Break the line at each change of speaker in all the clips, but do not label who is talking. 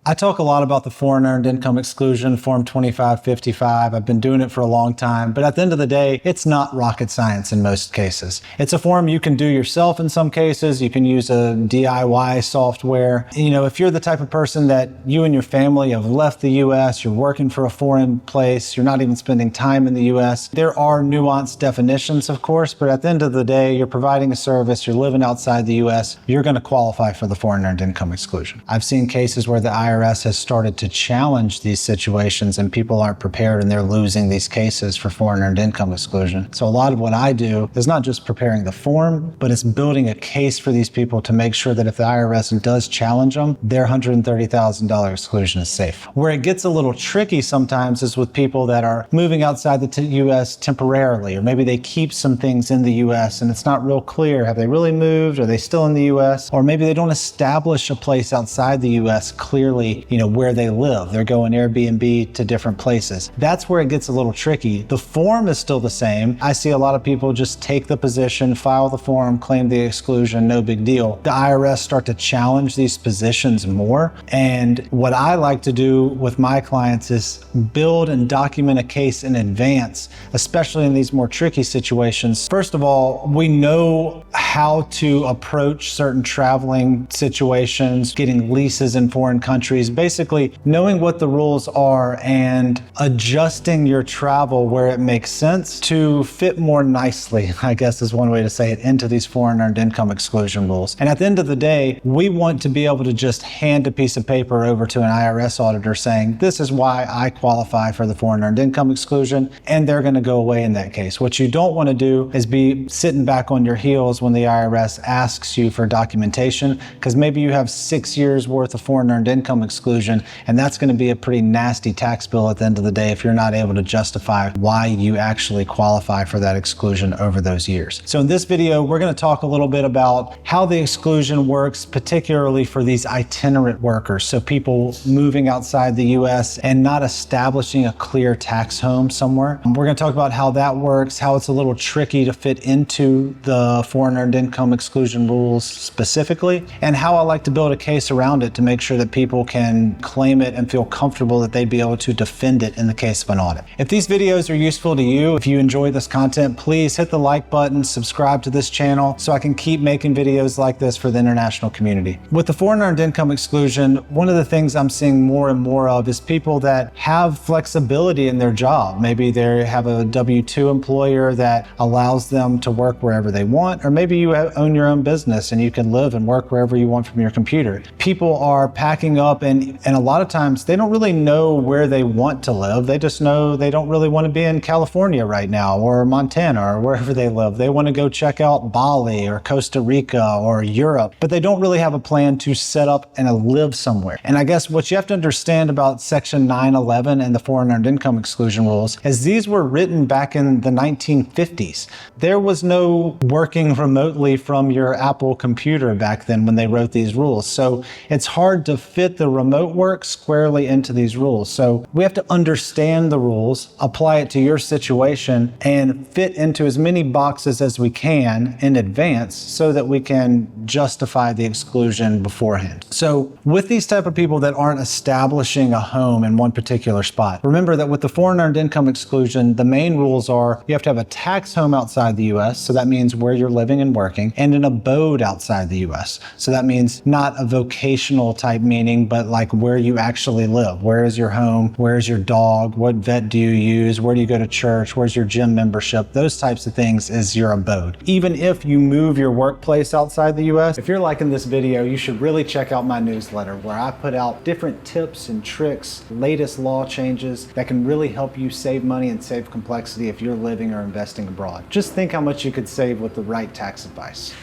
I talk a lot about the Foreign Earned Income Exclusion, Form 2555. I've been doing it for a long time, but at the end of the day, it's not rocket science in most cases. It's a form you can do yourself in some cases. You can use a DIY software. If you're the type of person that you and your family have left the US, you're working for a foreign place, you're not even spending time in the US, there are nuanced definitions, of course, but at the end of the day, you're providing a service, you're living outside the US, you're going to qualify for the Foreign Earned Income Exclusion. I've seen cases where the IRS has started to challenge these situations and people aren't prepared and they're losing these cases for Foreign Earned Income Exclusion. So a lot of what I do is not just preparing the form, but it's building a case for these people to make sure that if the IRS does challenge them, their $130,000 exclusion is safe. Where it gets a little tricky sometimes is with people that are moving outside the US temporarily, or maybe they keep some things in the US and it's not real clear. Have they really moved? Are they still in the US? Or maybe they don't establish a place outside the US clearly, where they live. They're going Airbnb to different places. That's where it gets a little tricky. The form is still the same. I see a lot of people just take the position, file the form, claim the exclusion, no big deal. The IRS start to challenge these positions more. And what I like to do with my clients is build and document a case in advance, especially in these more tricky situations. First of all, we know how to approach certain traveling situations, getting leases in foreign countries, basically knowing what the rules are and adjusting your travel where it makes sense to fit more nicely, I guess is one way to say it, into these Foreign Earned Income Exclusion rules. And at the end of the day, we want to be able to just hand a piece of paper over to an IRS auditor saying, this is why I qualify for the Foreign Earned Income Exclusion, and they're going to go away in that case. What you don't want to do is be sitting back on your heels when the IRS asks you for documentation, because maybe you have 6 years worth of Foreign Earned Income Exclusion, and that's going to be a pretty nasty tax bill at the end of the day if you're not able to justify why you actually qualify for that exclusion over those years. So in this video, we're going to talk a little bit about how the exclusion works, particularly for these itinerant workers. So people moving outside the US and not establishing a clear tax home somewhere. We're going to talk about how that works, how it's a little tricky to fit into the Foreign Earned Income Exclusion rules specifically, and how I like to build a case around it to make sure that people can claim it and feel comfortable that they'd be able to defend it in the case of an audit. If these videos are useful to you, if you enjoy this content, please hit the like button, subscribe to this channel so I can keep making videos like this for the international community. With the Foreign Earned Income Exclusion, one of the things I'm seeing more and more of is people that have flexibility in their job. Maybe they have a W-2 employer that allows them to work wherever they want, or maybe you own your own business and you can live and work wherever you want from your computer. People are packing up and a lot of times they don't really know where they want to live. They just know they don't really want to be in California right now or Montana or wherever they live. They want to go check out Bali or Costa Rica or Europe, but they don't really have a plan to set up and live somewhere. And I guess what you have to understand about Section 911 and the Foreign Earned Income Exclusion rules is these were written back in the 1950s. There was no working remotely from your Apple computer back then when they wrote these rules. So it's hard to fit the remote work squarely into these rules. So we have to understand the rules, apply it to your situation, and fit into as many boxes as we can in advance so that we can justify the exclusion beforehand. So with these type of people that aren't establishing a home in one particular spot, remember that with the Foreign Earned Income Exclusion, the main rules are you have to have a tax home outside the US, so that means where you're living and working, and an abode outside the US. So that means not a vocational type meaning, but like where you actually live. Where is your home? Where is your dog? What vet do you use? Where do you go to church? Where's your gym membership? Those types of things is your abode. Even if you move your workplace outside the US, if you're liking this video, you should really check out my newsletter where I put out different tips and tricks, latest law changes that can really help you save money and save complexity if you're living or investing abroad. Just think how much you could save with the right tax advice.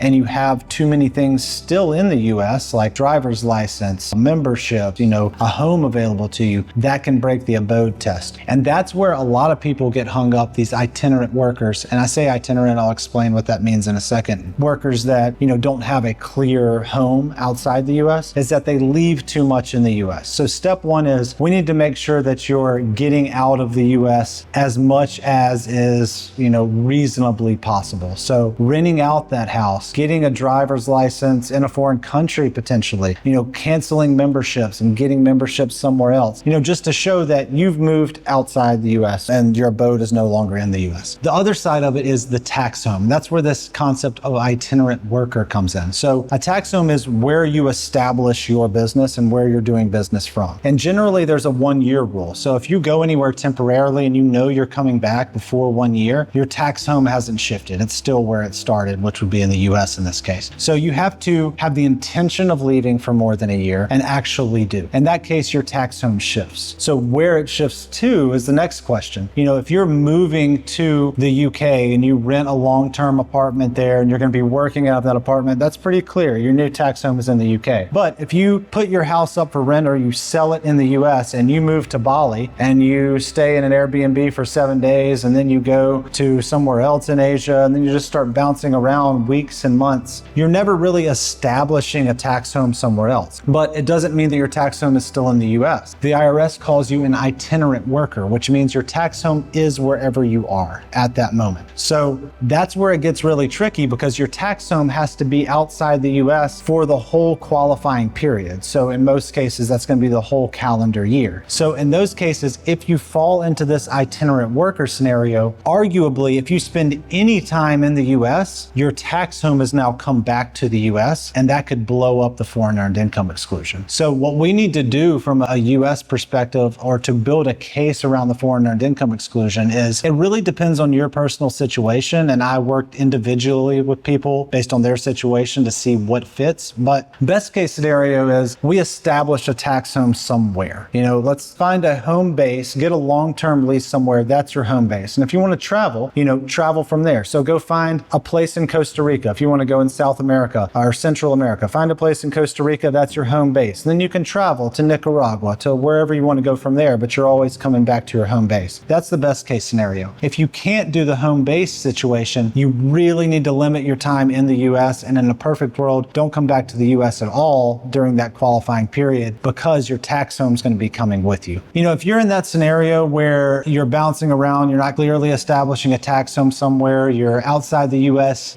and you have too many things still in the US, like driver's license, membership, a home available to you, that can break the abode test. And that's where a lot of people get hung up, these itinerant workers. And I say itinerant, I'll explain what that means in a second. Workers that, don't have a clear home outside the US, is that they leave too much in the US. So step one is we need to make sure that you're getting out of the US as much as is, reasonably possible. So renting out that house, tax, getting a driver's license in a foreign country potentially, canceling memberships and getting memberships somewhere else, just to show that you've moved outside the US and your abode is no longer in the US. The other side of it is the tax home. That's where this concept of itinerant worker comes in. So a tax home is where you establish your business and where you're doing business from. And generally there's a 1-year rule. So if you go anywhere temporarily and you're coming back before 1 year, your tax home hasn't shifted. It's still where it started, which would be in the US in this case. So you have to have the intention of leaving for more than a year and actually do. In that case, your tax home shifts. So where it shifts to is the next question. If you're moving to the UK and you rent a long-term apartment there and you're going to be working out of that apartment, that's pretty clear. Your new tax home is in the UK. But if you put your house up for rent or you sell it in the US and you move to Bali and you stay in an Airbnb for 7 days and then you go to somewhere else in Asia and then you just start bouncing around weeks and months, you're never really establishing a tax home somewhere else. But it doesn't mean that your tax home is still in the US. The IRS calls you an itinerant worker, which means your tax home is wherever you are at that moment. So that's where it gets really tricky because your tax home has to be outside the US for the whole qualifying period. So in most cases, that's going to be the whole calendar year. So in those cases, if you fall into this itinerant worker scenario, arguably, if you spend any time in the US, your tax home has now come back to the US, and that could blow up the foreign earned income exclusion. So what we need to do from a US perspective, or to build a case around the foreign earned income exclusion, is it really depends on your personal situation. And I worked individually with people based on their situation to see what fits. But best case scenario is we establish a tax home somewhere. Let's find a home base, get a long-term lease somewhere. That's your home base. And if you want to travel, travel from there. So go find a place in Costa Rica. If you want to go in South America or Central America, find a place in Costa Rica. That's your home base. And then you can travel to Nicaragua, to wherever you want to go from there, but you're always coming back to your home base. That's the best case scenario. If you can't do the home base situation, you really need to limit your time in the US, and in a perfect world, don't come back to the US at all during that qualifying period because your tax home is going to be coming with you. If you're in that scenario where you're bouncing around, you're not clearly establishing a tax home somewhere, you're outside the US,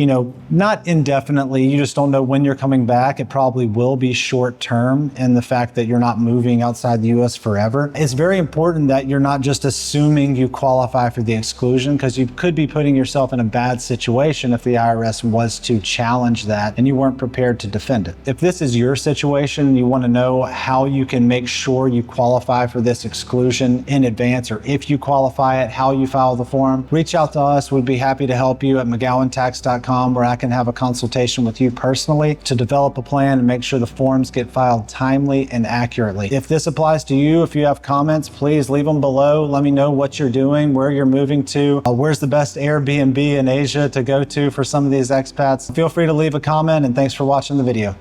not indefinitely, you just don't know when you're coming back. It probably will be short term in the fact that you're not moving outside the US forever. It's very important that you're not just assuming you qualify for the exclusion, because you could be putting yourself in a bad situation if the IRS was to challenge that and you weren't prepared to defend it. If this is your situation and you want to know how you can make sure you qualify for this exclusion in advance, or if you qualify it, how you file the form, reach out to us. We'd be happy to help you at McGowinTax.com, where I can have a consultation with you personally to develop a plan and make sure the forms get filed timely and accurately. If this applies to you, if you have comments, please leave them below. Let me know what you're doing, where you're moving to, where's the best Airbnb in Asia to go to for some of these expats. Feel free to leave a comment, and thanks for watching the video.